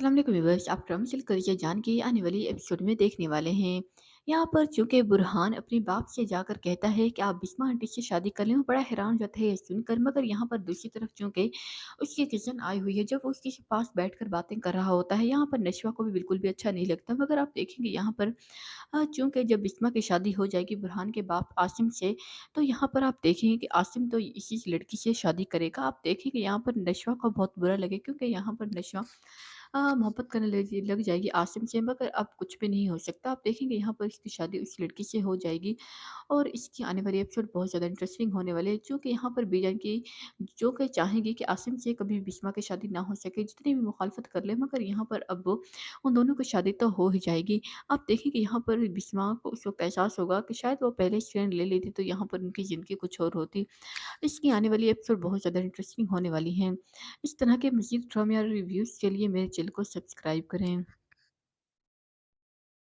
अस्सलाम वालेकुम व्यूअर्स, आप ड्रामा करिए जान के आने वाली एपिसोड में देखने वाले हैं। यहाँ पर चूंकि बुरहान अपने बाप से जाकर कहता है कि आप बिस्मा आंटी से शादी कर लें, वो बड़ा हैरान हो जाता है ये सुनकर। मगर यहाँ पर दूसरी तरफ चूंकि उसकी किचन आई हुई है, जब वो उसके पास बैठकर बातें कर रहा होता है, यहाँ पर नशवा को भी बिल्कुल भी अच्छा नहीं लगता। मगर आप देखेंगे यहाँ पर चूंकि जब बिस्मा की शादी हो जाएगी बुरहान के बाप आसिम से, तो यहाँ पर आप देखेंगे कि आसिम तो इसी लड़की से शादी करेगा। आप देखेंगे यहाँ पर नशवा को बहुत बुरा लगे, क्योंकि यहाँ पर नशवा मोहब्बत करने लग जाएगी आसिम से। मगर अब कुछ भी नहीं हो सकता। आप देखेंगे यहाँ पर इसकी शादी उस लड़की से हो जाएगी और इसकी आने वाली एपिसोड बहुत ज़्यादा इंटरेस्टिंग होने वाले हैं, क्योंकि यहाँ पर बीजान की जो कि चाहेंगे कि आसिम से कभी बिस्मा की शादी ना हो सके, जितनी भी मुखालफत कर ले, मगर यहाँ पर अब उन दोनों की शादी तो हो ही जाएगी। आप देखें कि यहाँ पर बिस्मा को उस वक्त एहसास होगा कि शायद वो पहले स्टैंड ले लेती तो यहाँ पर उनकी ज़िंदगी कुछ और होती। इसकी आने वाली एपिसोड बहुत ज़्यादा इंटरेस्टिंग होने वाली हैं। इस तरह के मज़ीद ड्रामे और रिव्यूज़ के लिए मेरे चैनल को सब्सक्राइब करें।